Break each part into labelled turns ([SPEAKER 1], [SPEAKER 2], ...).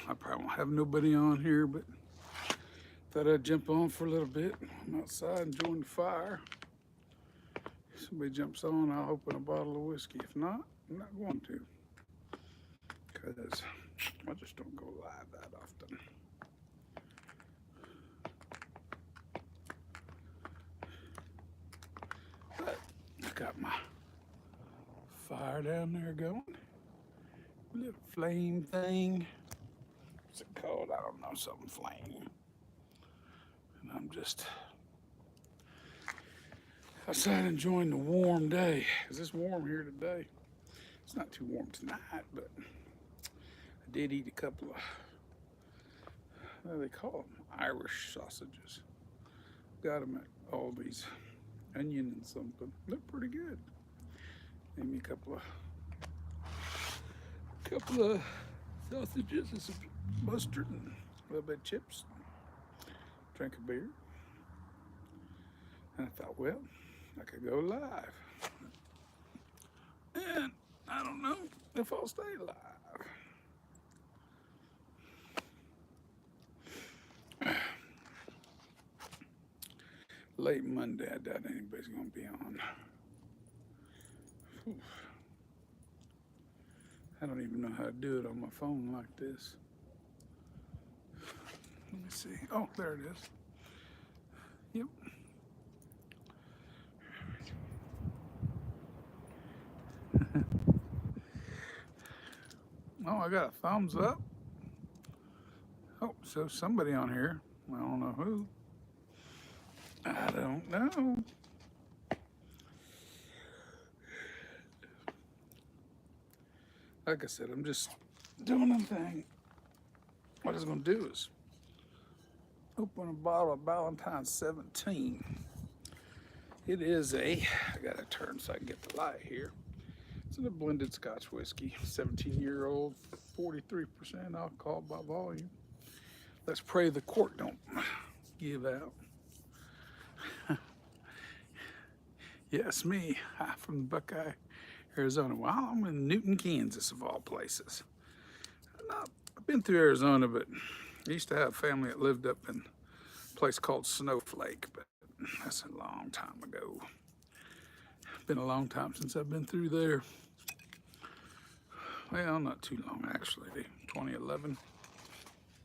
[SPEAKER 1] I probably won't have nobody on here, but thought I'd jump on for a little bit. I'm outside enjoying the fire. If somebody jumps on, I'll open a bottle of whiskey. If not, I'm not going to, because I just don't go live that often. But I got my fire down there going. Little flame thing. What's it called? I don't know, something flame. And I'm just outside enjoying the warm day. Because it's warm here today. It's not too warm tonight, but I did eat a couple of, what do they call them? Irish sausages. Got them at Aldi's. Onion and something. Look pretty good. Made me a couple of sausages and some mustard and a little bit of chips. Drank a beer. And I thought, well, I could go live. And I don't know if I'll stay live. Late Monday, I doubt anybody's gonna be on. Whew. I don't even know how to do it on my phone like this. Let me see. Oh, there it is. Yep. Oh, I got a thumbs up. Oh, so somebody on here. I don't know who. I don't know. Like I said, I'm just doing a thing. What I was going to do is open a bottle of Ballantines 17. It is I got to turn so I can get the light here. It's a blended Scotch whiskey, 17-year-old, 43% alcohol by volume. Let's pray the cork don't give out. Yes, me, from Buckeye, Arizona. Well, I'm in Newton, Kansas, of all places. I've been through Arizona, but I used to have family that lived up in a place called Snowflake, but that's a long time ago. Been a long time since I've been through there. Well, not too long, actually. 2011.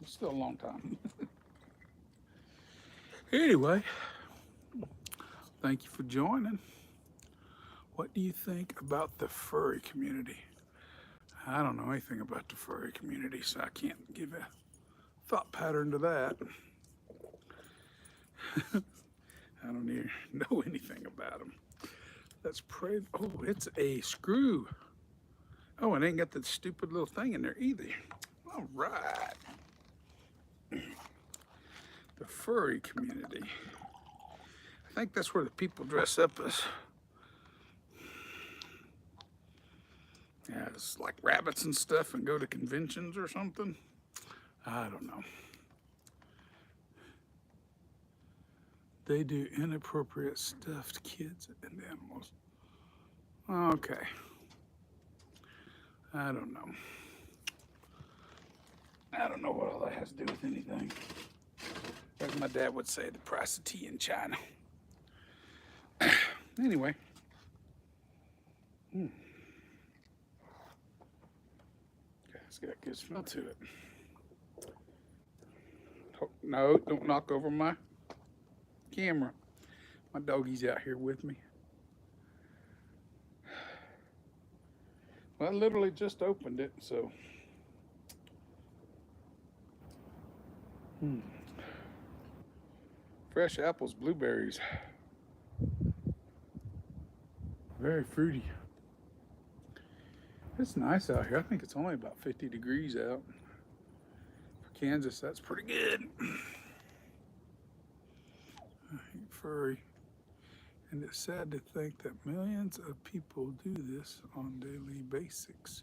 [SPEAKER 1] It's still a long time. Anyway, thank you for joining. What do you think about the furry community? I don't know anything about the furry community, so I can't give a thought pattern to that. I don't even know anything about them. Let's pray. Oh, it's a screw. Oh, it ain't got that stupid little thing in there either. All right. The furry community. I think that's where the people dress up as, yeah, it's like rabbits and stuff and go to conventions or something. I don't know. They do inappropriate stuffed kids and animals. Okay. I don't know. I don't know what all that has to do with anything. As my dad would say, the price of tea in China. Anyway. It's got a good smell to it. Oh, no, don't knock over my camera. My doggy's out here with me. Well, I literally just opened it, so. Fresh apples, blueberries. Very fruity. It's nice out here. I think it's only about 50 degrees out. For Kansas, that's pretty good. Furry. And it's sad to think that millions of people do this on daily basis.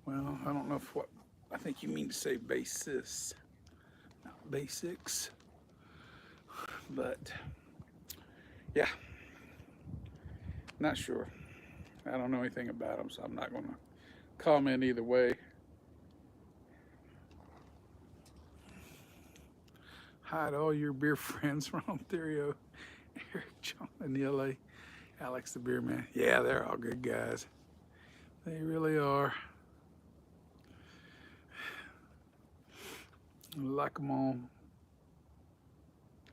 [SPEAKER 1] Well, I don't know if what, I think you mean to say basis, not basics. But, yeah, not sure. I don't know anything about them, so I'm not going to comment either way. Hi to all your beer friends from Ontario. Eric, John, and the LA. Alex the beer man. Yeah, they're all good guys. They really are. I like them all.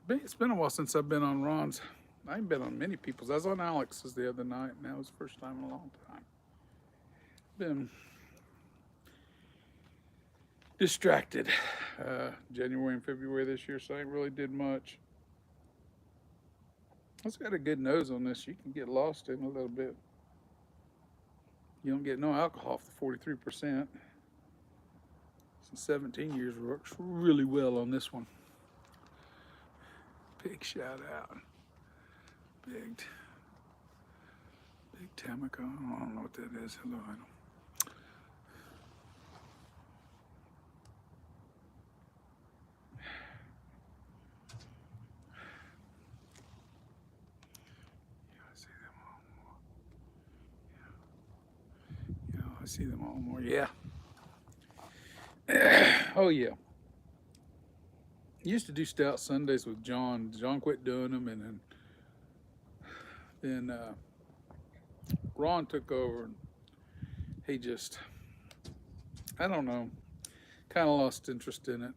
[SPEAKER 1] It's been a while since I've been on Ron's. I ain't been on many people's. I was on Alex's the other night, and that was the first time in a long time. Been distracted. January and February this year, so I ain't really did much. It's got a good nose on this. You can get lost in a little bit. You don't get no alcohol for 43%. 17 years works really well on this one. Big shout out. Big Tamaka. I don't know what that is. Hello, I don't. I see them all more. Yeah. Oh, yeah. Used to do Stout Sundays with John. John quit doing them, and then Ron took over, and he just, I don't know, kind of lost interest in it.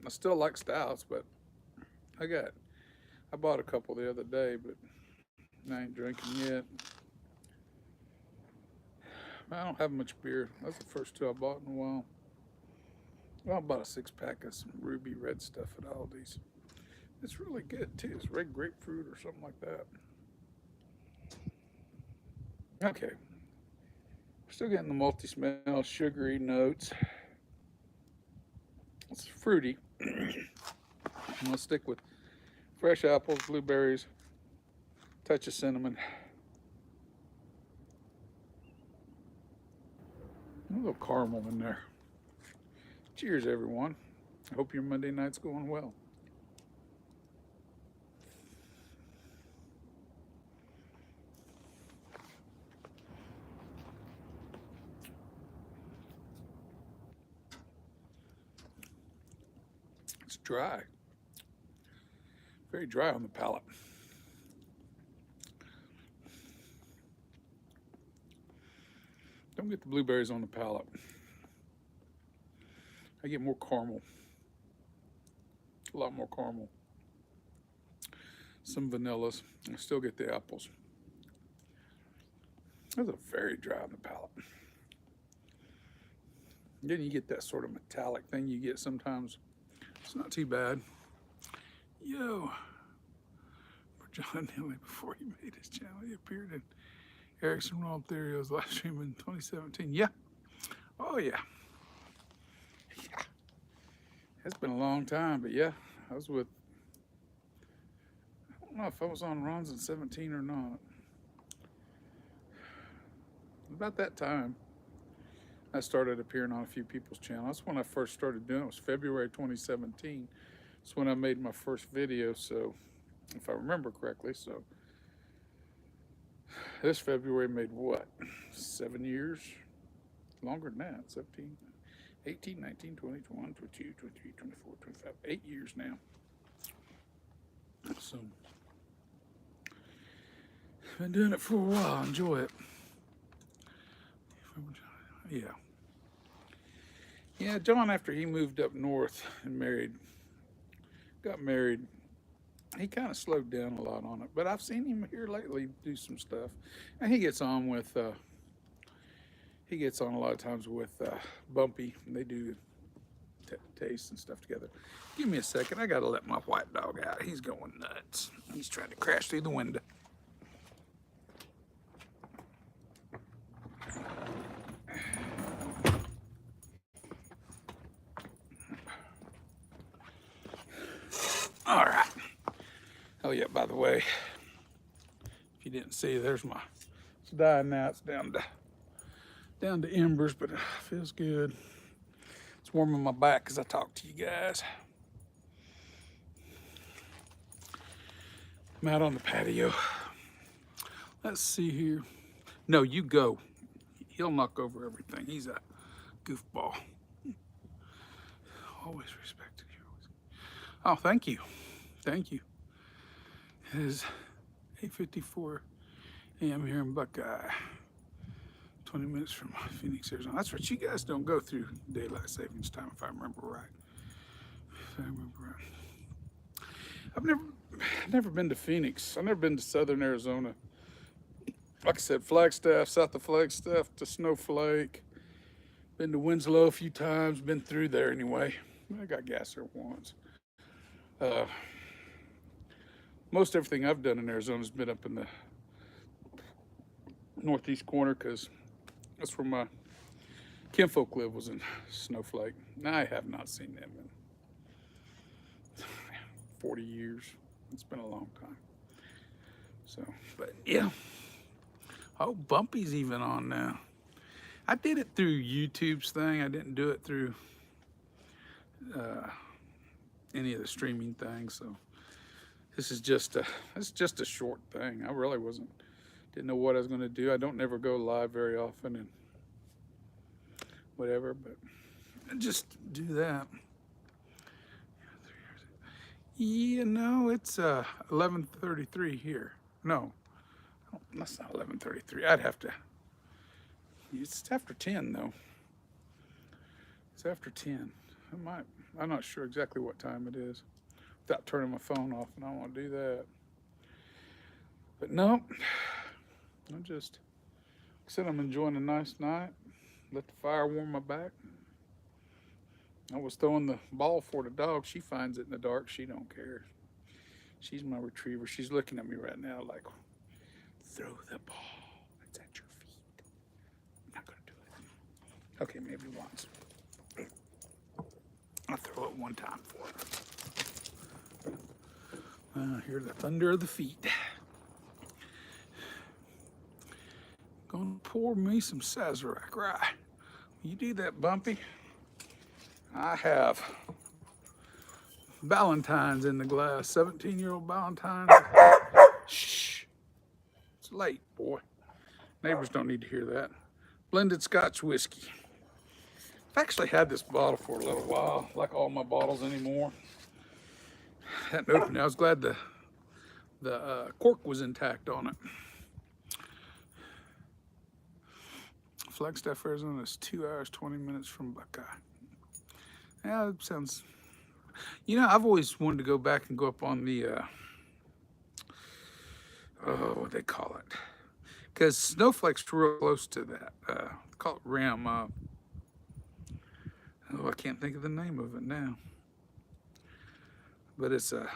[SPEAKER 1] I still like stouts, but I bought a couple the other day, but I ain't drinking yet. I don't have much beer. That's the first two I bought in a while. Well, I bought a 6-pack of some Ruby Red stuff at Aldi's. It's really good too. It's red grapefruit or something like that. Okay. We're still getting the multi-smell, sugary notes. It's fruity. I'm gonna stick with fresh apples, blueberries, touch of cinnamon. A little caramel in there. Cheers, everyone. I hope your Monday night's going well. It's dry. Very dry on the palate. Don't get the blueberries on the palate. I get more caramel. A lot more caramel. Some vanillas. I still get the apples. Those are very dry on the palate. Then you get that sort of metallic thing you get sometimes. It's not too bad. Yo, for John Neely, before he made his channel, he appeared in Erickson Raw Theory's live stream in 2017. Yeah. Oh, yeah. Yeah. It's been a long time, but yeah, I was with, I don't know if I was on Ron's in 17 or not. About that time, I started appearing on a few people's channels. That's when I first started doing it. It was February 2017. That's when I made my first video, so if I remember correctly. So this February made what? 7 years? Longer than that. 17, 18, 19, 20, 21, 22, 23, 24, 25. 8 years now. So I've been doing it for a while. Enjoy it. Yeah. Yeah, John, after he moved up north and got married, he kind of slowed down a lot on it. But I've seen him here lately do some stuff. And he gets on with, he gets on a lot of times with Bumpy. And they do taste and stuff together. Give me a second. I got to let my white dog out. He's going nuts. He's trying to crash through the window. All right. Oh yeah, by the way, if you didn't see, there's my, it's dying now. It's down to embers, but it feels good. It's warming my back as I talk to you guys. I'm out on the patio. Let's see here. No, you go. He'll knock over everything. He's a goofball. Always respected you. Oh, thank you. Thank you. It is 8:54 a.m. here in Buckeye. 20 minutes from Phoenix, Arizona. That's right. You guys don't go through daylight savings time, if I remember right. If I remember right. I've never been to Phoenix. I've never been to Southern Arizona. Like I said, Flagstaff, south of Flagstaff to Snowflake. Been to Winslow a few times. Been through there anyway. I got gas there once. Uh, most everything I've done in Arizona has been up in the northeast corner because that's where my kinfolk live, was in Snowflake. I have not seen them in 40 years. It's been a long time. So, but yeah. Oh, Bumpy's even on now. I did it through YouTube's thing. I didn't do it through any of the streaming things. So this is just a short thing. I really didn't know what I was going to do. I don't never go live very often and whatever, but I just do that. Yeah, no, it's 11:33 here. No, that's not 11:33. I'd have to. It's after 10 though. It's after 10. I'm not sure exactly what time it is without turning my phone off, and I don't want to do that. But no, I said I'm enjoying a nice night. Let the fire warm my back. I was throwing the ball for the dog. She finds it in the dark. She don't care. She's my retriever. She's looking at me right now like, throw the ball. It's at your feet. I'm not going to do it. Okay, maybe once. I'll throw it one time for her. I hear the thunder of the feet. Gonna pour me some Sazerac rye. You do that, Bumpy. I have Ballantines in the glass. 17-year-old Ballantines. Shh. It's late, boy. Neighbors don't need to hear that. Blended Scotch whiskey. I've actually had this bottle for a little while, like all my bottles anymore. Hadn't opened it. I was glad the cork was intact on it. Flagstaff, Arizona is 2 hours, 20 minutes from Buckeye. Yeah, it sounds. I've always wanted to go back and go up on the, what they call it. Because Snowflake's real close to that. Call it Ram. I can't think of the name of it now. But it's the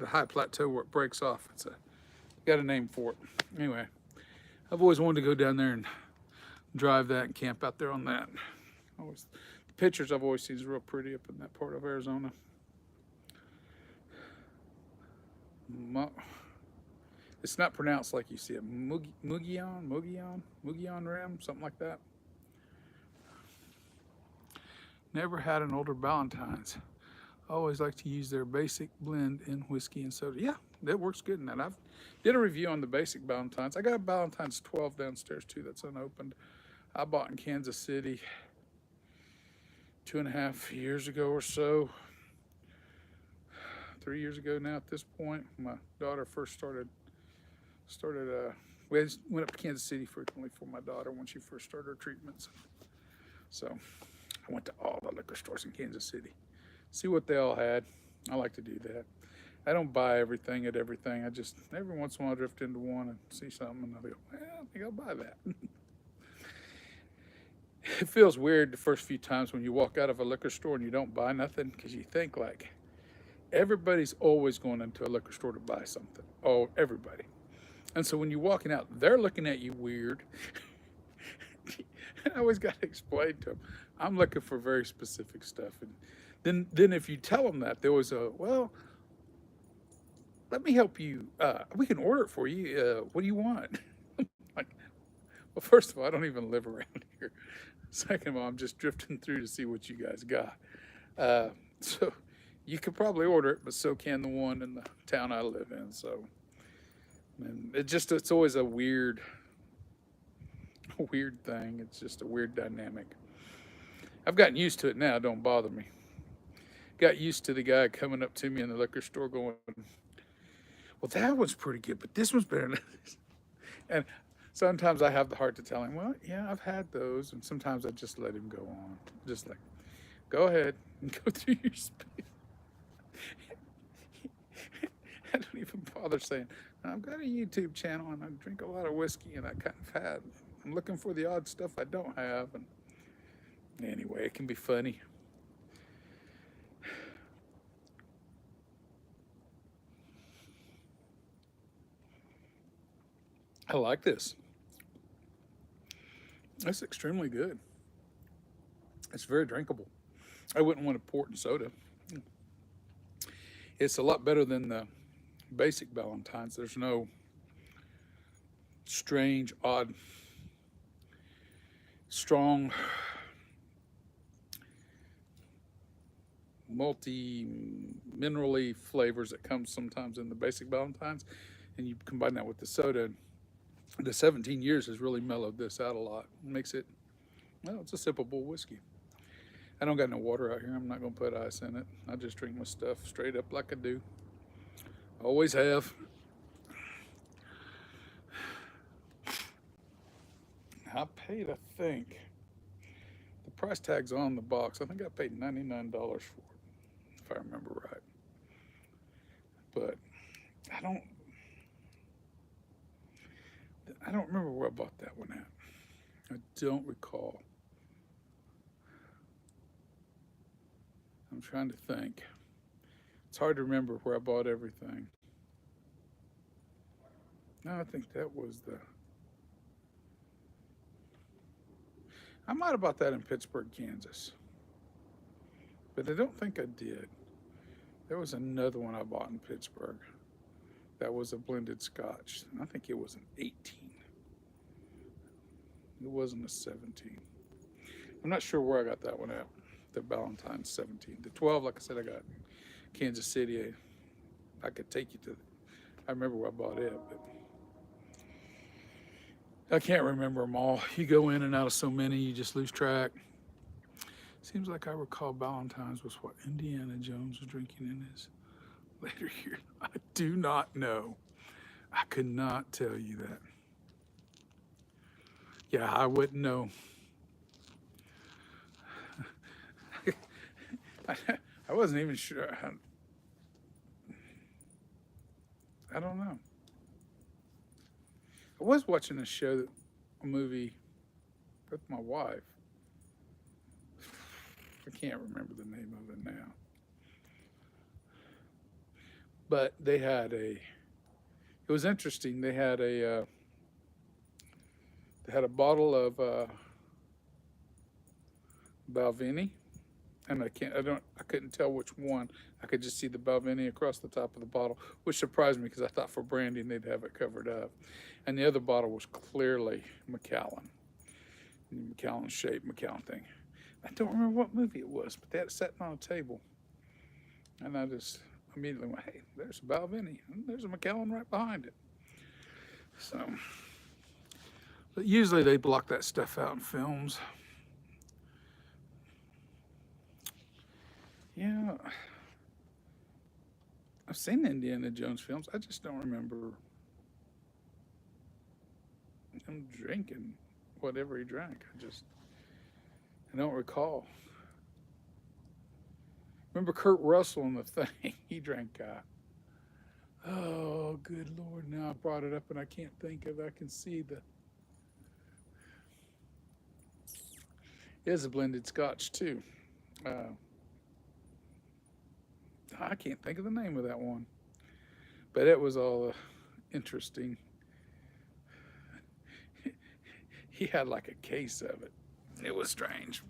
[SPEAKER 1] high plateau where it breaks off. Got a name for it. Anyway, I've always wanted to go down there and drive that and camp out there on that. The pictures I've always seen is real pretty up in that part of Arizona. It's not pronounced like you see it. Mugion Ram, something like that. Never had an older Ballantines. I always like to use their basic blend in whiskey and soda. Yeah, that works good in that. I've did a review on the basic Ballantines. I got a Ballantines 12 downstairs too that's unopened. I bought in Kansas City 2.5 years ago or so. 3 years ago now at this point. My daughter first started we went up to Kansas City frequently for my daughter when she first started her treatments. So I went to all the liquor stores in Kansas City, see what they all had. I like to do that. I don't buy everything at everything. I just, every once in a while, I drift into one and see something and I'll go, well, I think I'll buy that. It feels weird the first few times when you walk out of a liquor store and you don't buy nothing, because you think like, everybody's always going into a liquor store to buy something. Oh, everybody. And so when you're walking out, they're looking at you weird. And I always got to explain to them, I'm looking for very specific stuff. And then if you tell them that, they always go, well, let me help you. We can order it for you. What do you want? Like, well, first of all, I don't even live around here. Second of all, I'm just drifting through to see what you guys got. So you could probably order it, but so can the one in the town I live in. So, and it's always a weird thing. It's just a weird dynamic. I've gotten used to it now. It don't bother me. got used to the guy coming up to me in the liquor store going, well, that one's pretty good, but this one's better than this. And sometimes I have the heart to tell him, well, yeah, I've had those. And sometimes I just let him go on. Just like, go ahead and go through your spiel. I don't even bother saying, I've got a YouTube channel and I drink a lot of whiskey and I kind of had, I'm looking for the odd stuff I don't have. And anyway, it can be funny. I like this. That's extremely good. It's very drinkable. I wouldn't want a port and soda. It's a lot better than the basic Ballantines. There's no strange, odd, strong, multi-minerally flavors that come sometimes in the basic Ballantines, and you combine that with the soda. The 17 years has really mellowed this out a lot. It makes it, well, it's a sippable whiskey. I don't got no water out here. I'm not going to put ice in it. I just drink my stuff straight up like I do. Always have. I paid, I think, the price tag's on the box. I think I paid $99 for it, if I remember right. But I don't remember where I bought that one at. I don't recall. I'm trying to think. It's hard to remember where I bought everything. No, I think that was the, I might have bought that in Pittsburgh, Kansas. But I don't think I did. There was another one I bought in Pittsburgh. That was a blended Scotch. I think it was an 18. It wasn't a 17. I'm not sure where I got that one at. The Ballantines 17. The 12, like I said, I got Kansas City. I could take you to, I remember where I bought it, but I can't remember them all. You go in and out of so many, you just lose track. Seems like I recall Ballantines was what Indiana Jones was drinking in his later years. I do not know. I could not tell you that. Yeah, I wouldn't know. I wasn't even sure. I don't know. I was watching a movie with my wife. I can't remember the name of it now. But it was interesting. They had a bottle of Balvenie, and I couldn't tell which one. I could just see the Balvenie across the top of the bottle, which surprised me because I thought for branding they'd have it covered up. And the other bottle was clearly Macallan, Macallan shape, Macallan thing. I don't remember what movie it was, but they had it sitting on a table, and I just immediately went, "Hey, there's a Balvenie, and there's a Macallan right behind it." So, but usually they block that stuff out in films. Yeah, I've seen the Indiana Jones films. I just don't remember him drinking whatever he drank. I don't recall. Remember Kurt Russell in The Thing? He drank. Oh, good Lord! Now I brought it up and I can't think of. I can see the. It is a blended Scotch too. I can't think of the name of that one, but it was all interesting. He had like a case of it. It was strange.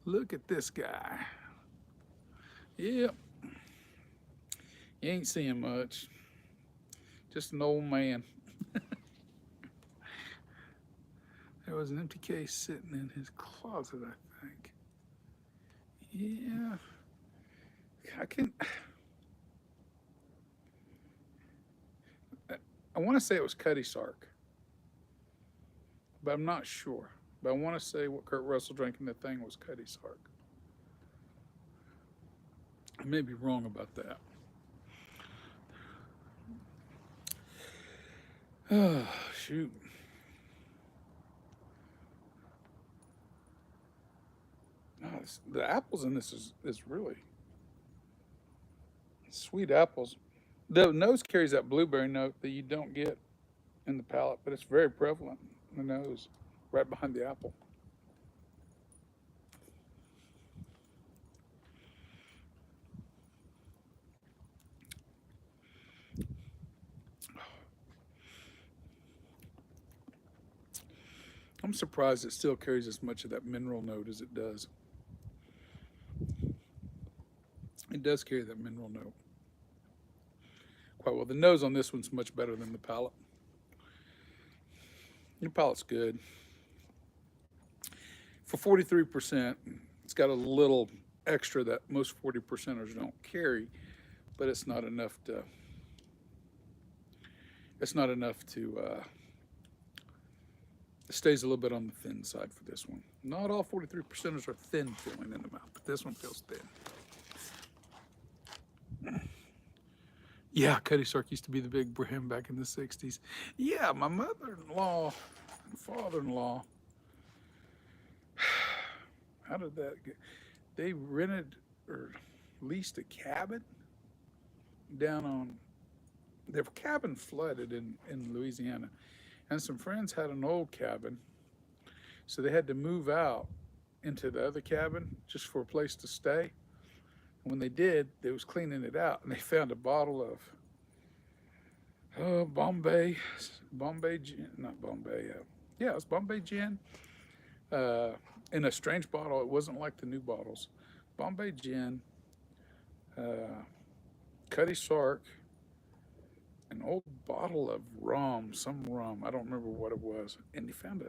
[SPEAKER 1] Look at this guy. Yep. You ain't seeing much. Just an old man. There was an empty case sitting in his closet, I think. Yeah. I want to say it was Cutty Sark, but I'm not sure. But I want to say what Kurt Russell drank in The Thing was Cutty Sark. I may be wrong about that. Oh, shoot. No, the apples in this is really sweet apples. The nose carries that blueberry note that you don't get in the palate, but it's very prevalent in the nose, right behind the apple. I'm surprised it still carries as much of that mineral note as it does. It does carry that mineral note quite well. The nose on this one's much better than the palate. Your palate's good. For 43%, it's got a little extra that most 40 percenters don't carry, but it's not enough to. It's not enough to. It stays a little bit on the thin side for this one. Not all 43 percenters are thin feeling in the mouth, but this one feels thin. Yeah, Cutty Sark used to be the big brand back in the 60s. Yeah, my mother-in-law and father-in-law, how did that get? They rented or leased a cabin down on, their cabin flooded in Louisiana. And some friends had an old cabin, so they had to move out into the other cabin just for a place to stay. When they did, they was cleaning it out, and they found a bottle of Bombay gin, not Bombay. Yeah, it was Bombay gin in a strange bottle. It wasn't like the new bottles. Bombay gin, Cutty Sark, an old bottle of rum, some rum. I don't remember what it was. And they found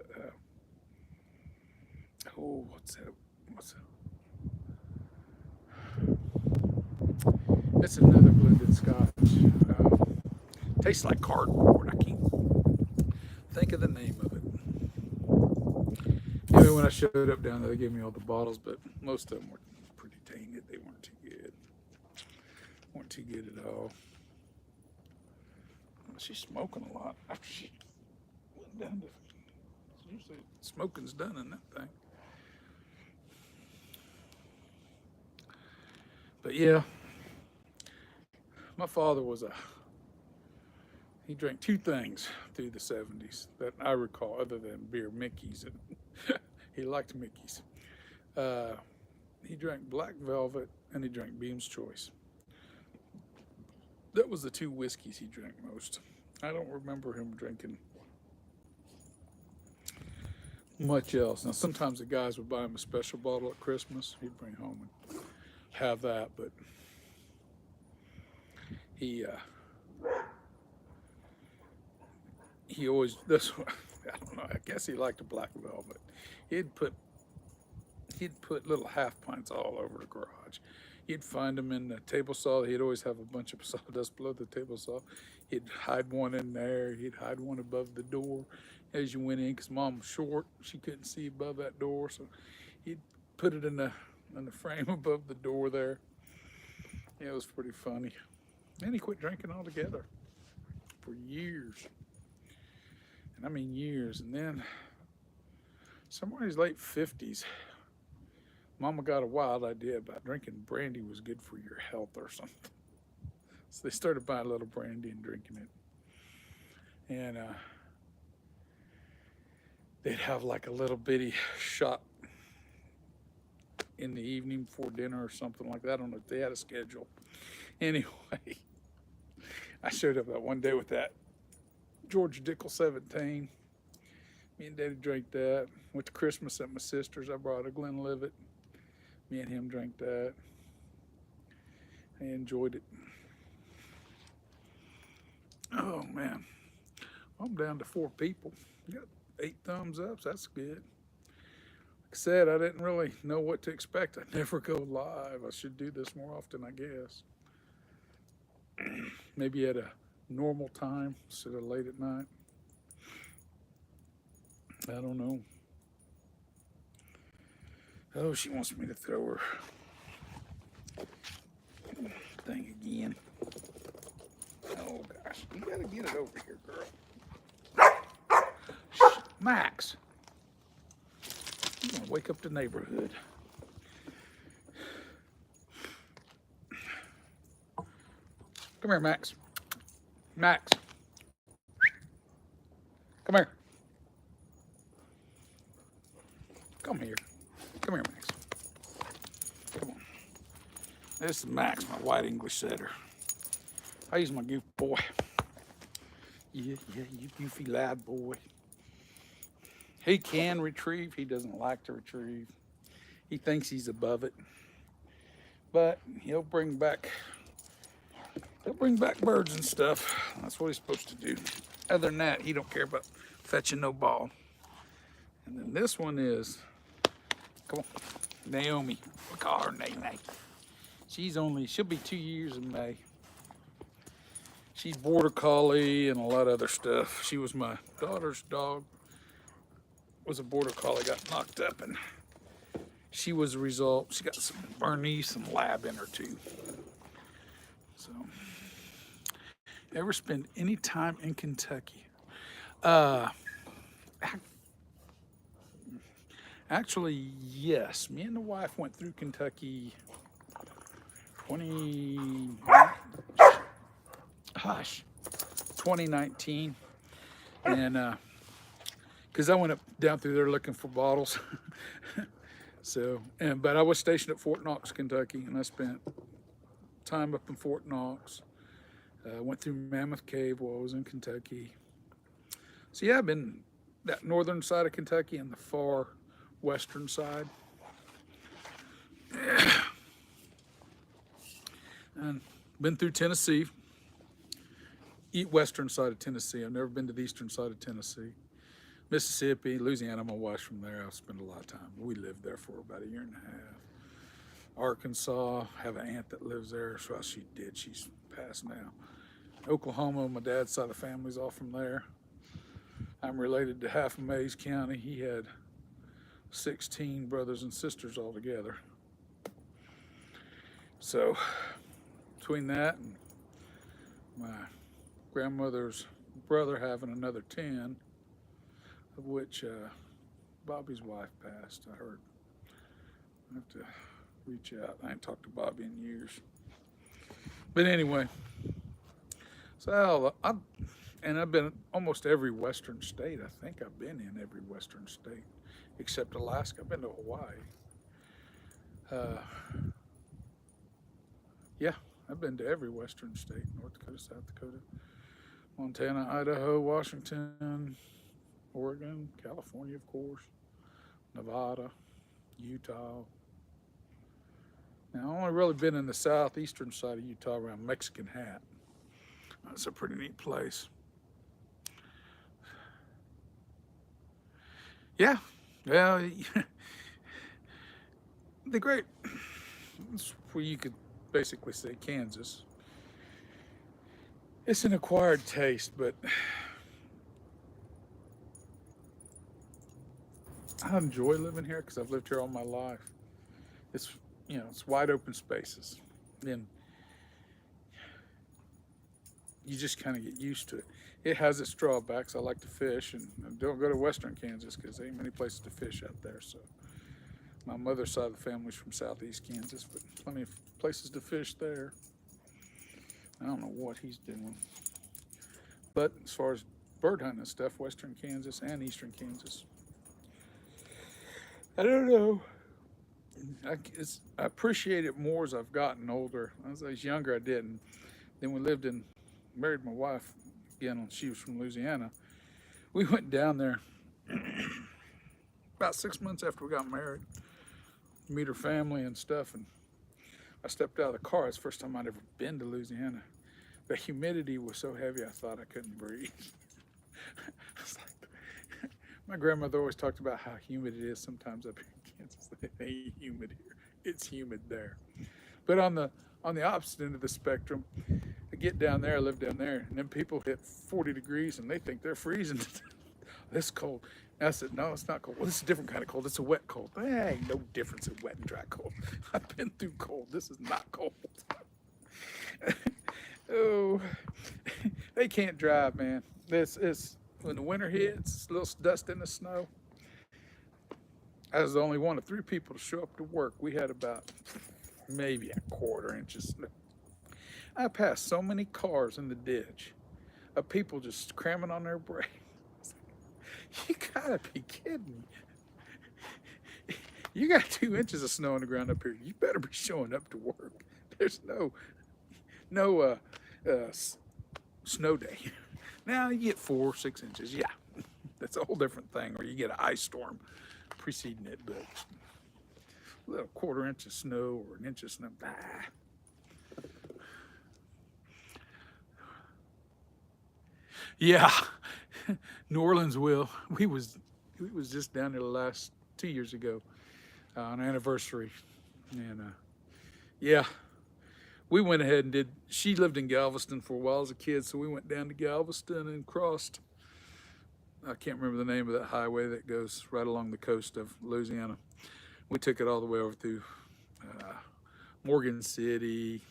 [SPEAKER 1] what's that? What's that? It's another blended Scotch. Tastes like cardboard. I can't think of the name of it. Anyway, when I showed up down there, they gave me all the bottles, but most of them were pretty tainted. They weren't too good. Weren't too good at all. She's smoking a lot after she went down to. Usually, smoking's done in that thing. But yeah, my father he drank two things through the 70s that I recall, other than beer, Mickey's, and he liked Mickey's. He drank Black Velvet and he drank Beam's Choice. That was the two whiskeys he drank most. I don't remember him drinking much else. Now, sometimes the guys would buy him a special bottle at Christmas. He'd bring home and have that, but he always, this one, I don't know, I guess he liked the Black Velvet. He'd put little half pints all over the garage. You'd find them in the table saw. He'd always have a bunch of sawdust below the table saw. He'd hide one in there. He'd hide one above the door as you went in, because Mom was short. She couldn't see above that door, so he'd put it in the frame above the door there. Yeah, it was pretty funny. And he quit drinking altogether for years. And I mean years. And then somewhere in his late 50s, Mama got a wild idea about drinking brandy was good for your health or something. So they started buying a little brandy and drinking it. And they'd have like a little bitty shot in the evening before dinner or something like that. I don't know if they had a schedule. Anyway, I showed up that one day with that George Dickel 17. Me and Daddy drank that. Went to Christmas at my sister's. I brought a Glenlivet. Me and him drank that. I enjoyed it. Oh man, I'm down to 4 people. Got 8 thumbs up. So that's good. Like I said, I didn't really know what to expect. I never go live. I should do this more often, I guess. Maybe at a normal time instead of late at night. I don't know. Oh, she wants me to throw her thing again. Oh gosh, you gotta get it over here, girl. Max, you're gonna wake up the neighborhood. Come here, Max. Max. Come here. Come here. Come here, Max. Come on. This is Max, my white English setter. I use my goof boy. Yeah, you goofy lad boy. He can retrieve. He doesn't like to retrieve. He thinks he's above it. But he'll bring back birds and stuff. That's what he's supposed to do. Other than that, he don't care about fetching no ball. And then this one is, come on, Naomi. We call her Nay-Nay. She'll be 2 years in May. She's border collie and a lot of other stuff. She was my daughter's dog. Was a border collie, got knocked up, and she was a result. She got some Bernese, some lab in her too. So, ever spend any time in Kentucky? Actually, yes. Me and the wife went through Kentucky 2019, and because I went down through there looking for bottles. So, but I was stationed at Fort Knox, Kentucky, and I spent time up in Fort Knox. Went through Mammoth Cave while I was in Kentucky. So yeah, I've been that northern side of Kentucky and the far western side. And been through Tennessee, western side of Tennessee. I've never been to the eastern side of Tennessee. Mississippi, Louisiana, my wife's from there. I've spent a lot of time. We lived there for about 1.5 years. Arkansas, have an aunt that lives there. So she did, she's passed now. Oklahoma, my dad's side of the family's all from there. I'm related to half of Mays County. He had 16 brothers and sisters all together. So between that and my grandmother's brother having another 10, of which Bobby's wife passed, I heard. I have to reach out. I ain't talked to Bobby in years. But anyway, so I've been almost every western state. I think I've been in every western state except Alaska. I've been to Hawaii. Yeah, I've been to every western state: North Dakota, South Dakota, Montana, Idaho, Washington, Oregon, California, of course, Nevada, Utah. Now, I've only really been in the southeastern side of Utah around Mexican Hat. That's a pretty neat place. Yeah, well, the great, that's where you could basically say Kansas. It's an acquired taste, but I enjoy living here because I've lived here all my life. It's, it's wide open spaces, and you just kind of get used to it. It has its drawbacks. I like to fish, and don't go to western Kansas because there ain't many places to fish out there. So my mother's side of the family's from southeast Kansas, but plenty of places to fish there. I don't know what he's doing. But as far as bird hunting and stuff, western Kansas and eastern Kansas. I don't know. I appreciate it more as I've gotten older. As I was younger, I didn't. Then we married my wife again. She was from Louisiana. We went down there about 6 months after we got married, to meet her family and stuff. And I stepped out of the car. It's the first time I'd ever been to Louisiana. The humidity was so heavy, I thought I couldn't breathe. My grandmother always talked about how humid it is sometimes up here in Kansas. It ain't humid here. It's humid there. But on the opposite end of the spectrum, I get down there, I live down there, and then people hit 40 degrees and they think they're freezing. This cold. And I said, no, it's not cold. Well, this is a different kind of cold. It's a wet cold. There ain't no difference in wet and dry cold. I've been through cold. This is not cold. Oh, they can't drive, man. This is when the winter hits, it's a little dust in the snow. I was the only one of three people to show up to work. We had about maybe a quarter inch of snow. I passed so many cars in the ditch of people just cramming on their brakes. You gotta be kidding me. You got 2 inches of snow on the ground up here. You better be showing up to work. There's no snow day. Now you get 4 or 6 inches. Yeah, that's a whole different thing. Or you get an ice storm preceding it, but a little quarter-inch of snow or an inch of snow. Bah. Yeah, New Orleans will. We was just down there the last 2 years ago on an anniversary, and yeah, we went ahead and did. She lived in Galveston for a while as a kid, so we went down to Galveston and crossed. I can't remember the name of that highway that goes right along the coast of Louisiana. We took it all the way over through uh, Morgan City,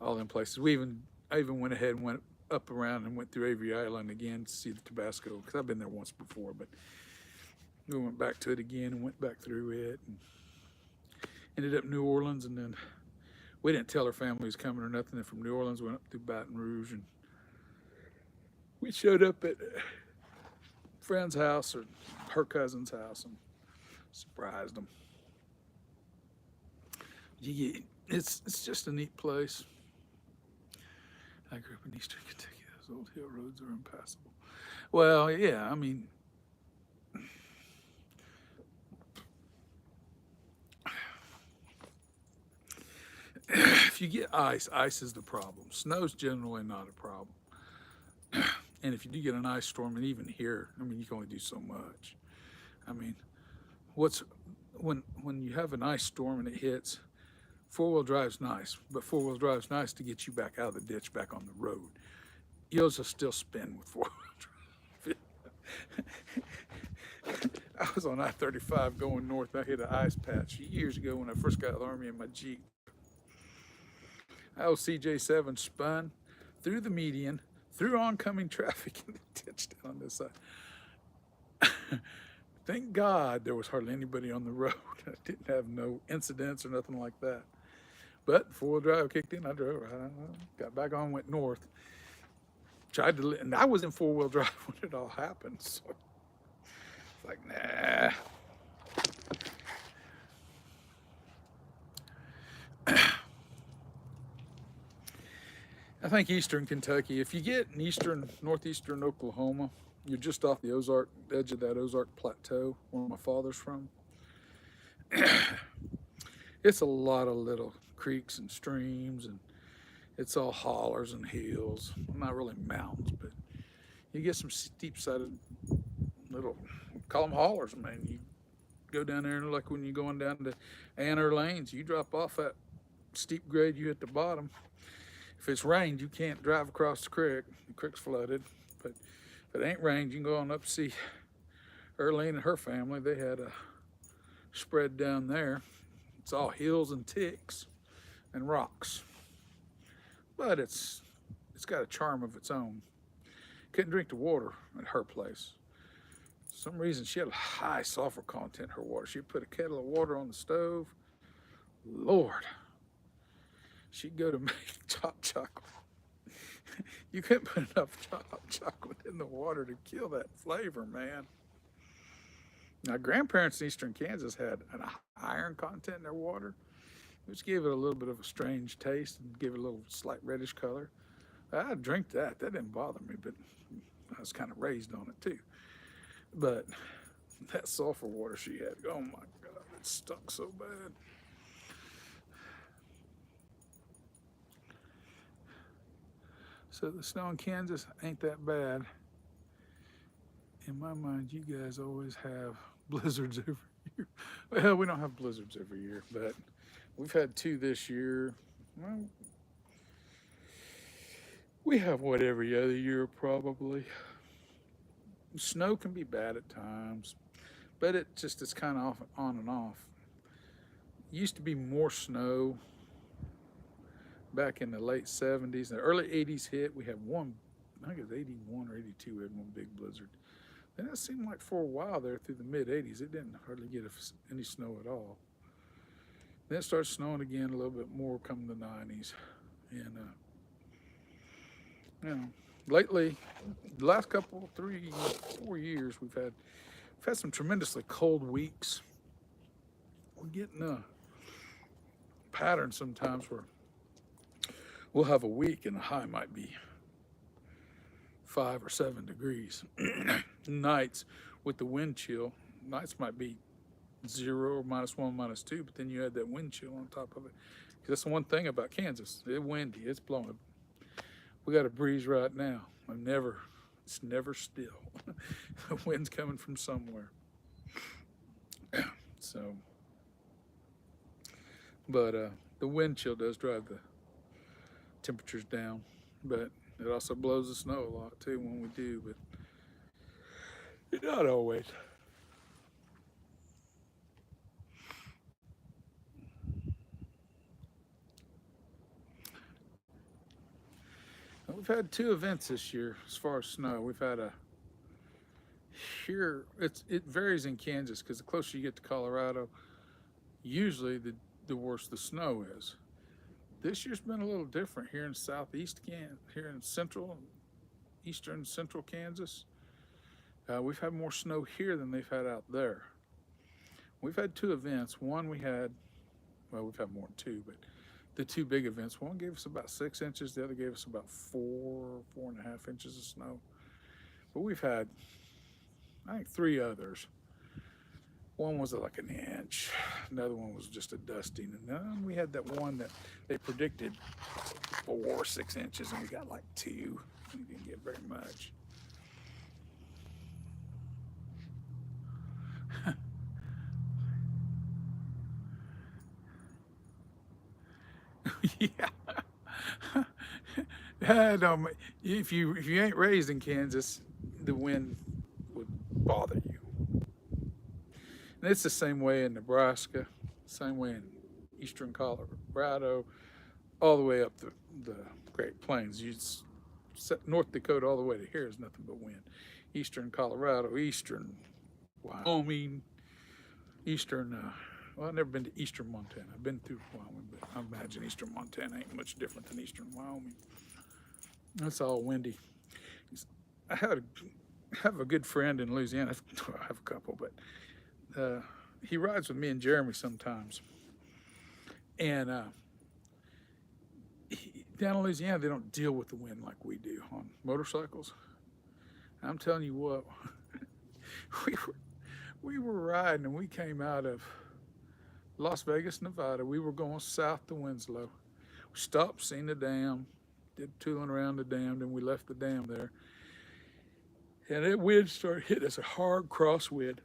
[SPEAKER 1] all them places. I even went ahead and went up around and went through Avery Island again to see the Tabasco because I've been there once before, but we went back to it again and went back through it and ended up in New Orleans, and then we didn't tell her family was coming or nothing. And from New Orleans, went up through Baton Rouge, and we showed up at a friend's house or her cousin's house and surprised them. It's just a neat place. I grew up in Eastern Kentucky. Those old hill roads are impassable. Well, yeah, I mean, if you get ice is the problem. Snow's generally not a problem. And if you do get an ice storm, and even here, I mean, you can only do so much. I mean, what's when you have an ice storm and it hits, four-wheel drive's nice, but four-wheel drive's nice to get you back out of the ditch, back on the road. Yours will still spin with four-wheel drive. I was on I-35 going north. I hit an ice patch years ago when I first got out of the Army in my Jeep. I was CJ7 spun through the median, through oncoming traffic in the ditch down on this side. Thank God there was hardly anybody on the road. I didn't have no incidents or nothing like that. But four-wheel drive kicked in. I drove. Got back on, went north. Tried to, and I was in four-wheel drive when it all happened. So it's like, nah. I think Eastern Kentucky. If you get in northeastern Oklahoma, you're just off the edge of that Ozark Plateau, where my father's from. It's a lot of little creeks and streams, and it's all hollers and hills. Not really mountains, but you get some steep-sided little, call them hollers, man. You go down there, and like when you're going down to Anner Lanes, you drop off that steep grade, you hit the bottom. If it's rained, you can't drive across the creek. The creek's flooded. But if it ain't rained, you can go on up to see Earlene and her family. They had a spread down there. It's all hills and ticks and rocks. But it's got a charm of its own. Couldn't drink the water at her place. For some reason, she had a high sulfur content in her water. She'd put a kettle of water on the stove. Lord. She'd go to make hot chocolate. You couldn't put enough hot chocolate in the water to kill that flavor, man. Now, grandparents in Eastern Kansas had an iron content in their water, which gave it a little bit of a strange taste and gave it a little slight reddish color. I'd drink that. That didn't bother me, but I was kind of raised on it too. But that sulfur water she had, oh my God, it stunk so bad. So the snow in Kansas ain't that bad. In my mind, you guys always have blizzards every year. Well, we don't have blizzards every year, but we've had 2 this year. Well, we have what, every other year probably. Snow can be bad at times, but it's kind of on and off. It used to be more snow back in the late 70s. The early 80s hit. We had one, I think it was 81 or 82, we had one big blizzard. And it seemed like for a while there through the mid 80s, it didn't hardly get any snow at all. Then it started snowing again a little bit more come the 90s. And, you know, lately, the last couple, 3, 4 years, we've had some tremendously cold weeks. We're getting a pattern sometimes where we'll have a week and the high might be 5 or 7 degrees. Nights with the wind chill, nights might be 0 or -1, -2, but then you add that wind chill on top of it. Because that's the one thing about Kansas. It's windy, it's blowing. We got a breeze right now. It's never still. The wind's coming from somewhere. So, but the wind chill does drive the temperatures down, but it also blows the snow a lot too when we do, but not always. We've had 2 events this year as far as snow. We've had here it varies in Kansas because the closer you get to Colorado, usually the worse the snow is. This year's been a little different here in here in eastern central Kansas. We've had more snow here than they've had out there. We've had 2 events. One we've had more than 2, but the 2 big events, one gave us about 6 inches, the other gave us about 4.5 inches of snow. But we've had, I think, 3 others. One was like an inch, another one was just a dusting, and then we had that one that they predicted 4 or 6 inches, and we got like 2. We didn't get very much. Yeah. No, if you ain't raised in Kansas, the wind would bother you. And it's the same way in Nebraska, same way in eastern Colorado, all the way up the Great Plains. North Dakota all the way to here is nothing but wind. Eastern Colorado, eastern Wyoming, eastern, well, I've never been to eastern Montana. I've been through Wyoming, but I imagine eastern Montana ain't much different than eastern Wyoming. It's all windy. I have a good friend in Louisiana. I have a couple, but he rides with me and Jeremy sometimes. And down in Louisiana, they don't deal with the wind like we do on motorcycles. I'm telling you what, we were riding and we came out of Las Vegas, Nevada. We were going south to Winslow. We stopped, seen the dam, did tooling around the dam, then we left the dam there. And that wind started hitting us, a hard crosswind.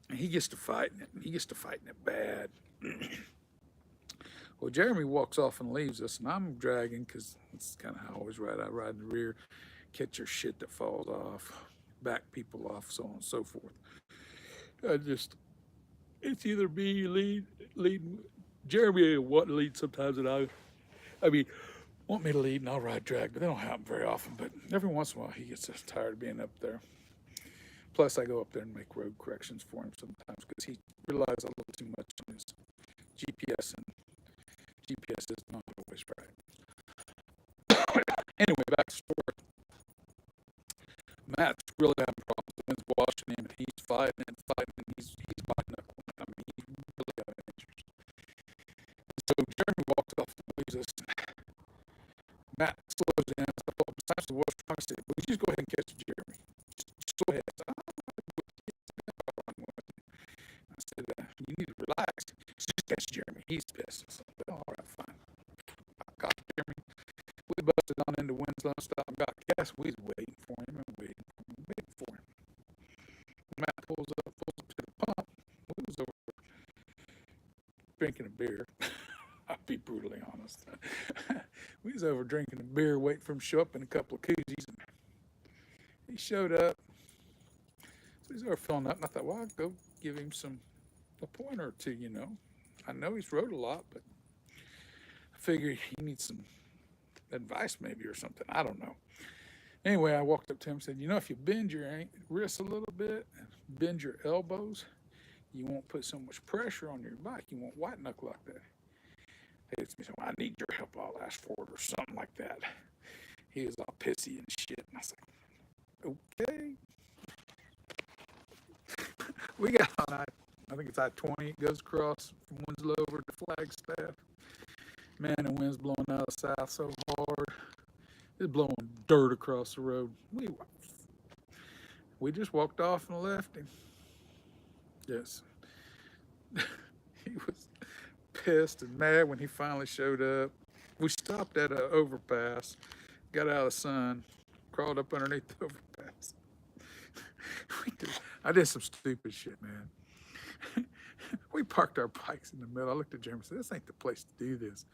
[SPEAKER 1] And he gets to fighting it, and he gets to fighting it bad. Well, Jeremy walks off and leaves us, and I'm dragging because it's kind of how I always ride. I ride in the rear, catch your shit that falls off, back people off, so on and so forth. It's either me leading. Jeremy want to lead sometimes, and I mean, want me to lead, and I'll ride drag, but they don't happen very often. But every once in a while, he gets tired of being up there. Plus, I go up there and make road corrections for him sometimes because he relies a little too much on his GPS, and GPS is not always right. Anyway, back to the story. Matt's really having problems. The wind's washing him, and he's fighting, and he's fighting up. I mean, he's really having issues. So Jeremy walks off and leaves us. Matt slows down. So, besides the worst, I said, "Well, you just go ahead and catch Jeremy. Just go ahead." I said, "You need to relax. Just catch Jeremy. He's pissed." So, all right, fine. I got Jeremy. We busted on into Winslow, stopped and got gas. We was waiting for him and waiting for him. Matt pulls up to the pump. We was over drinking a beer. I'll be brutally honest. We was over drinking a beer, waiting for him to show up in a couple of koozies. And he showed up. So he's over filling up. And I thought, well, I'll go give him a pointer or two, you know. I know he's rode a lot, but I figured he needs some advice maybe or something. I don't know. Anyway, I walked up to him and said, you know, if you bend your wrists a little bit and bend your elbows, you won't put so much pressure on your bike. You won't white knuckle like that. He said, well, I need your help. I'll ask for it or something like that. He was all pissy and shit. And I said, okay. We got on I think it's I-20. It goes across from Winslow over to Flagstaff. Man, the wind's blowing out of the south so hard. It's blowing dirt across the road. We just walked off and left him. Yes. He was pissed and mad when he finally showed up. We stopped at an overpass, got out of the sun, crawled up underneath the overpass. I did some stupid shit, man. We parked our bikes in the middle. I looked at Jeremy and said, this ain't the place to do this.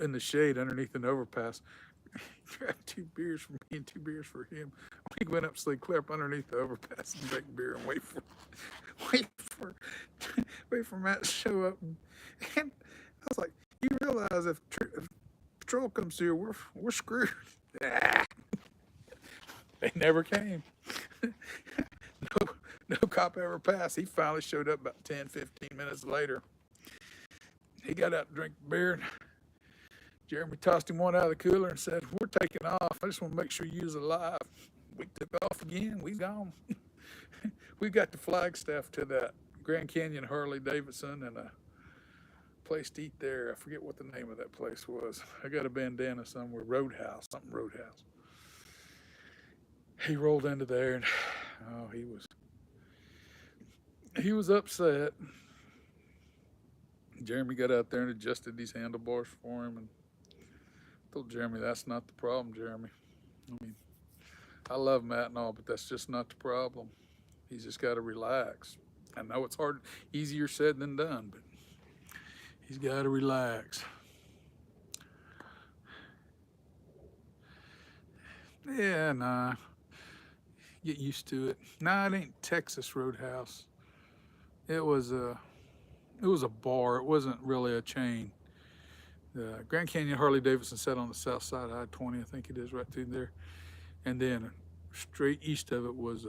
[SPEAKER 1] In the shade underneath an overpass. He grabbed 2 beers for me and 2 beers for him. We went up sleep, clear up underneath the overpass and drink beer and wait for Matt to show up. And I was like, you realize if patrol comes through, we're screwed. They never came. No cop ever passed. He finally showed up about 10, 15 minutes later. He got out to drink beer. And Jeremy tossed him one out of the cooler and said, we're taking off. I just want to make sure you're alive. We took off again. We gone. We got to Flagstaff to that Grand Canyon Harley Davidson and a place to eat there. I forget what the name of that place was. I got a bandana somewhere. Something Roadhouse. He rolled into there and he was upset. Jeremy got out there and adjusted these handlebars for him and told Jeremy, that's not the problem, Jeremy. I mean, I love Matt and all, but that's just not the problem. He's just got to relax. I know it's hard, easier said than done, but he's got to relax. Yeah, nah. Get used to it. Nah, it ain't Texas Roadhouse. It was a bar. It wasn't really a chain. The Grand Canyon Harley Davidson sat on the south side of I-20, I think it is, right through there. And then straight east of it was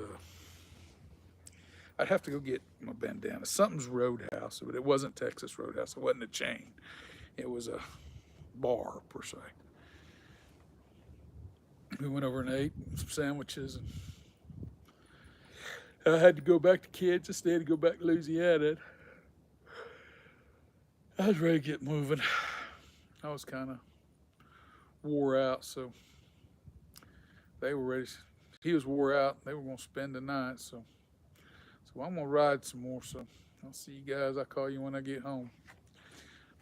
[SPEAKER 1] I'd have to go get my bandana. Something's Roadhouse, but it wasn't Texas Roadhouse. It wasn't a chain. It was a bar, per se. We went over and ate some sandwiches. And I had to go back to Kansas. Instead to go back to Louisiana. I was ready to get moving. I was kind of wore out, so they were ready. He was wore out. They were going to spend the night, so I'm going to ride some more. So I'll see you guys. I'll call you when I get home.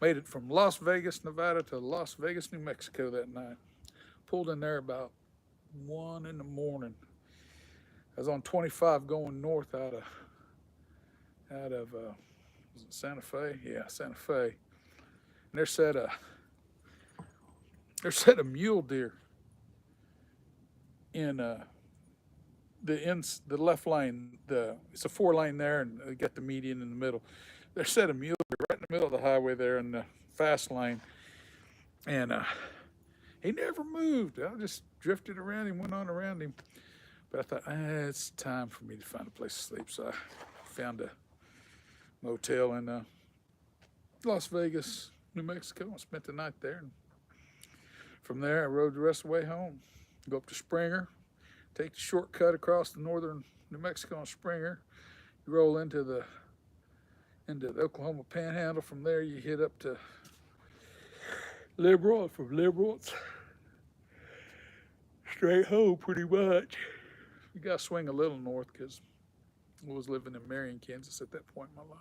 [SPEAKER 1] Made it from Las Vegas, Nevada to Las Vegas, New Mexico that night. Pulled in there about 1 in the morning. I was on 25 going north out of was it Santa Fe? Yeah, Santa Fe. And there sat a mule deer in the left lane. It's a 4-lane there, and they got the median in the middle. There sat a mule deer right in the middle of the highway there in the fast lane, and he never moved. I just drifted around him, went on around him. But I thought, it's time for me to find a place to sleep. So I found a motel in Las Vegas, New Mexico, and spent the night there. And from there, I rode the rest of the way home. Go up to Springer, take the shortcut across the northern New Mexico on Springer. You roll into the Oklahoma Panhandle. From there, you hit up to Liberal. From Liberal, it's straight home pretty much. You got to swing a little north because I was living in Marion, Kansas at that point in my life.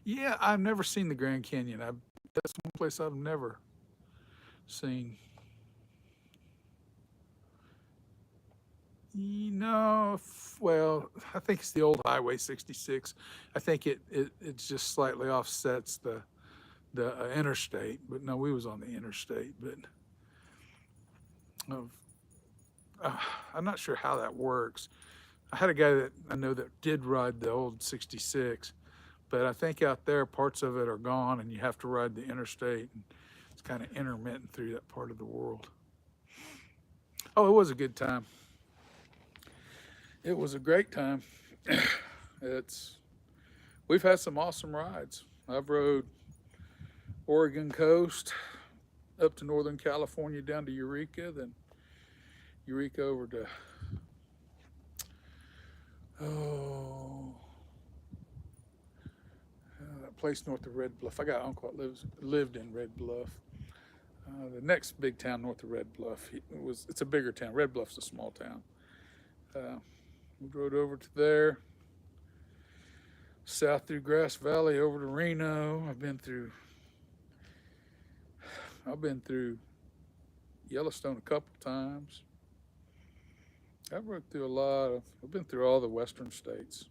[SPEAKER 1] Yeah, I've never seen the Grand Canyon. That's one place I've never seen. Well, I think it's the old Highway 66. I think it just slightly offsets the interstate, but no, we was on the interstate. But I'm not sure how that works. I had a guy that I know that did ride the old 66, But I think out there, parts of it are gone, and you have to ride the interstate. And it's kind of intermittent through that part of the world. Oh, it was a good time. It was a great time. We've had some awesome rides. I've rode Oregon coast up to Northern California down to Eureka, then Eureka over to that place north of Red Bluff. I got an uncle that lived in Red Bluff. The next big town north of Red Bluff. It's a bigger town. Red Bluff's a small town. We rode over to there, south through Grass Valley over to Reno. I've been through Yellowstone a couple times. I've been through all the western states.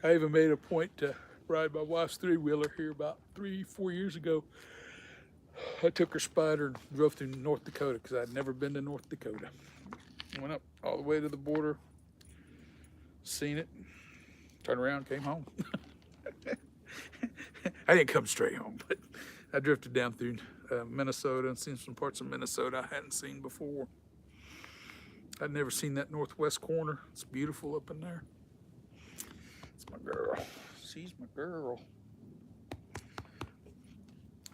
[SPEAKER 1] I even made a point to ride my wife's three-wheeler here about 3-4 years ago. I took her Spider and drove through North Dakota because I'd never been to North Dakota. Went up all the way to the border, seen it, turned around, came home. I didn't come straight home, but I drifted down through Minnesota and seen some parts of Minnesota I hadn't seen before. I'd never seen that northwest corner. It's beautiful up in there. It's my girl. She's my girl.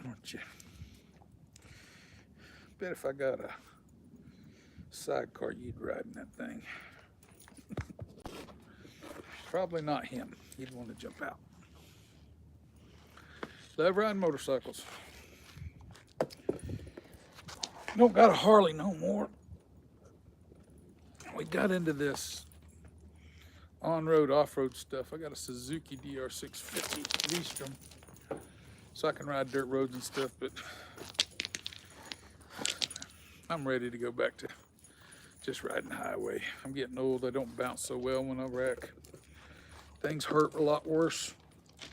[SPEAKER 1] Aren't you? Bet if I got a sidecar, you'd ride in that thing. Probably not him. He'd want to jump out. Love riding motorcycles. Don't got a Harley no more. We got into this on-road, off-road stuff. I got a Suzuki DR650 V-Strom, so I can ride dirt roads and stuff, but I'm ready to go back to just riding the highway. I'm getting old. I don't bounce so well when I wreck. Things hurt a lot worse,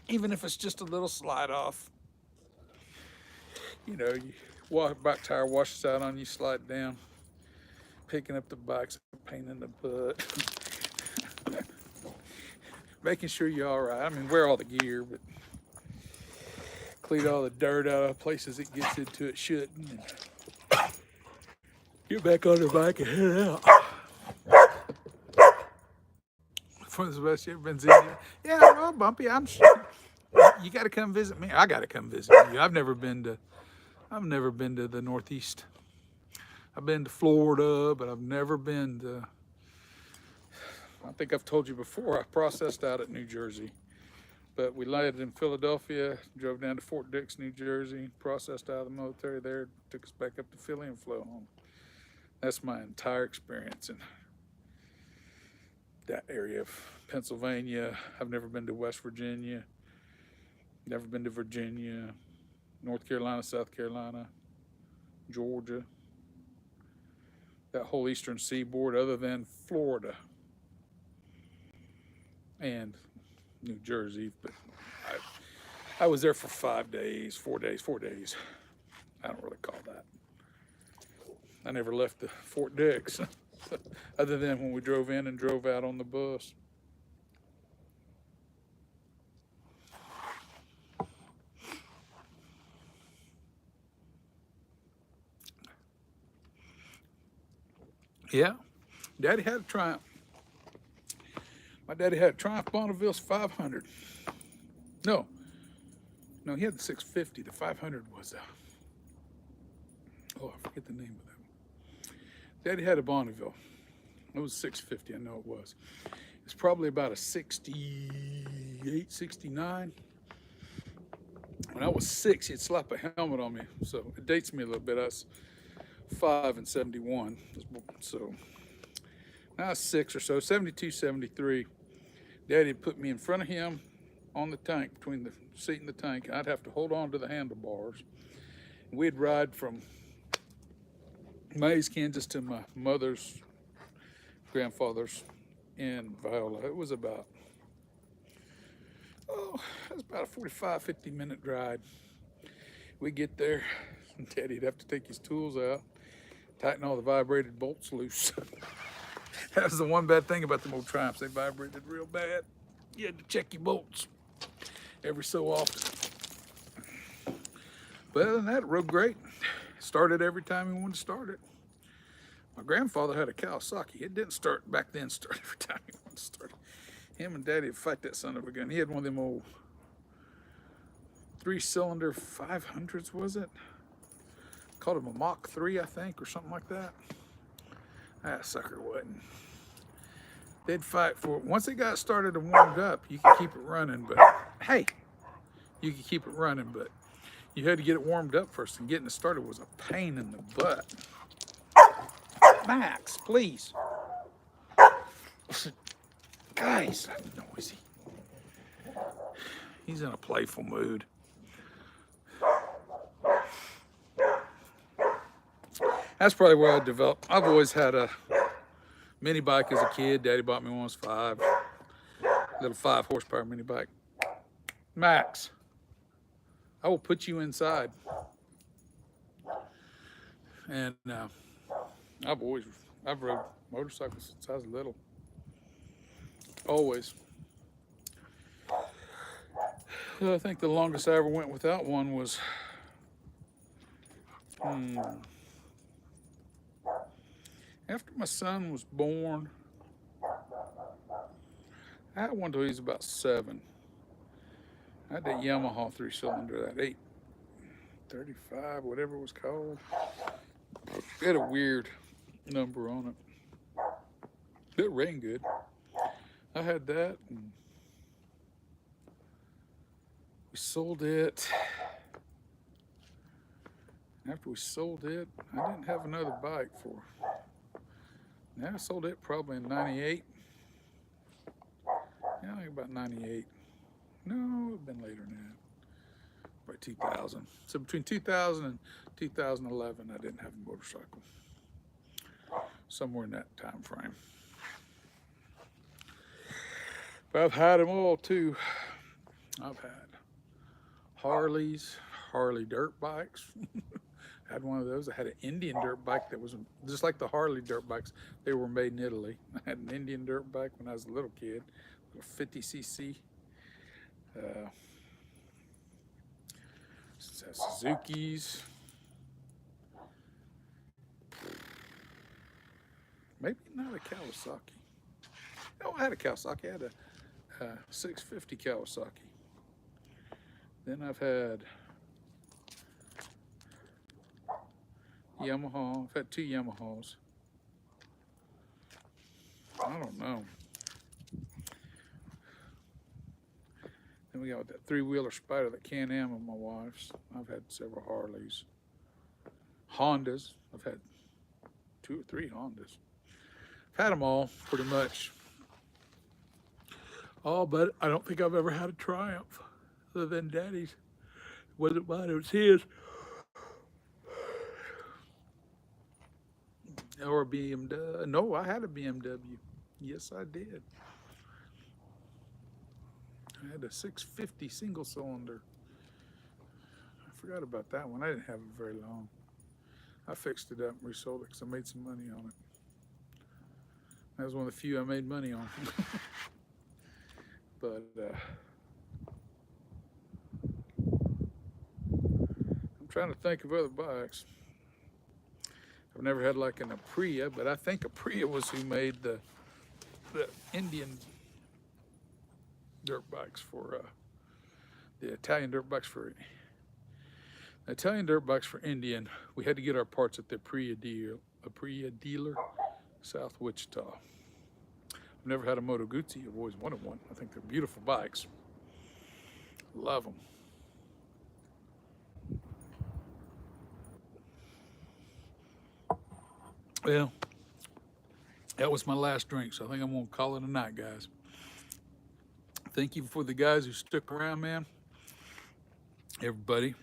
[SPEAKER 1] even if it's just a little slide off. You know, back tire washes out on you, slide down. Picking up the bike's a pain in the butt. Making sure you're all right. I mean, wear all the gear, but clean all the dirt out of places it gets into it shouldn't. And get back on the bike and head out. One of the best you ever been visiting. Yeah, well, Bumpy, you got to come visit me. I got to come visit you. I've never been to the Northeast. I've been to Florida, but I've never been to, I think I've told you before, I processed out at New Jersey. But we landed in Philadelphia, drove down to Fort Dix, New Jersey, processed out of the military there, took us back up to Philly and flew home. That's my entire experience in that area of Pennsylvania. I've never been to West Virginia, never been to Virginia, North Carolina, South Carolina, Georgia. That whole eastern seaboard other than Florida and New Jersey, but I was there for 4 days. I don't really call that. I never left the Fort Dix other than when we drove in and drove out on the bus. Yeah, Daddy had a Triumph. My daddy had a Triumph Bonneville's 500. No, he had the 650. The 500 was I forget the name of that one. Daddy had a Bonneville. It was 650, I know it was. It's probably about a 68, 69. When I was 6, he'd slap a helmet on me, so it dates me a little bit. I was 5 and 71, so now I was 6 or so, 72, 73. Daddy had put me in front of him on the tank, between the seat and the tank, and I'd have to hold on to the handlebars. We'd ride from Mays, Kansas to my mother's grandfather's in Viola. It was about a 45, 50-minute ride. We get there, and Daddy'd have to take his tools out, tighten all the vibrated bolts loose. That was the one bad thing about them old Triumphs. They vibrated real bad. You had to check your bolts. every so often. But other than that, it rode great. Started every time he wanted to start it. My grandfather had a Kawasaki. It didn't start back then, start every time he wanted to start it. Him and Daddy would fight that son of a gun. He had one of them old 3-cylinder 500s, was it? Called him a Mach 3, I think, or something like that. That sucker wasn't. They'd fight for it. Once it got started and warmed up, you could keep it running, but hey, you could keep it running, but you had to get it warmed up first, and getting it started was a pain in the butt. Max, please. Guys, that's noisy. He's in a playful mood. That's probably where I developed. I've always had a mini bike as a kid. Daddy bought me one when I was 5. Little 5 horsepower mini bike. Max, I will put you inside. And I've rode motorcycles since I was little. Always. I think the longest I ever went without one was after my son was born. I had one till he was about 7. I had that Yamaha 3-cylinder, that 835, whatever it was called. It had a weird number on it. It ran good. I had that, and we sold it. After we sold it, I didn't have another bike for. Now I sold it probably in 98. Yeah, I think about 98. No, it would have been later than that. Probably 2000. So between 2000 and 2011, I didn't have a motorcycle. Somewhere in that time frame. But I've had them all too. I've had Harleys, Harley dirt bikes. I had one of those. I had an Indian dirt bike that was just like the Harley dirt bikes. They were made in Italy. I had an Indian dirt bike when I was a little kid, a 50cc. Suzuki's. Maybe not a Kawasaki. No, I had a Kawasaki. I had a 650 Kawasaki. Then I've had Yamaha. I've had 2 Yamahas. I don't know. Then we got that 3-wheeler Spider, that Can-Am of my wife's. I've had several Harleys. Hondas. I've had 2 or 3 Hondas. I've had them all, pretty much. Oh, but I don't think I've ever had a Triumph other than Daddy's. It wasn't mine, it was his. Or a BMW. No, I had a BMW. Yes, I did. I had a 650 single cylinder. I forgot about that one. I didn't have it very long. I fixed it up and resold it because I made some money on it. That was one of the few I made money on. But I'm trying to think of other bikes. I've never had like an Aprilia, but I think Aprilia was who made the Indian dirt bikes for the Italian dirt bikes for Indian. We had to get our parts at the Aprilia dealer, South Wichita. I've never had a Moto Guzzi. I've always wanted one. I think they're beautiful bikes. Love them. Well, that was my last drink, so I think I'm gonna call it a night, guys. Thank you for the guys who stuck around, man. Everybody,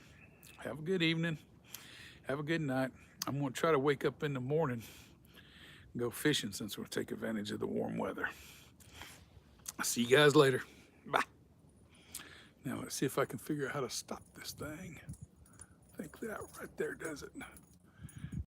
[SPEAKER 1] have a good evening. Have a good night. I'm gonna try to wake up in the morning and go fishing since we'll take advantage of the warm weather. I'll see you guys later. Bye. Now let's see if I can figure out how to stop this thing. I think that right there does it.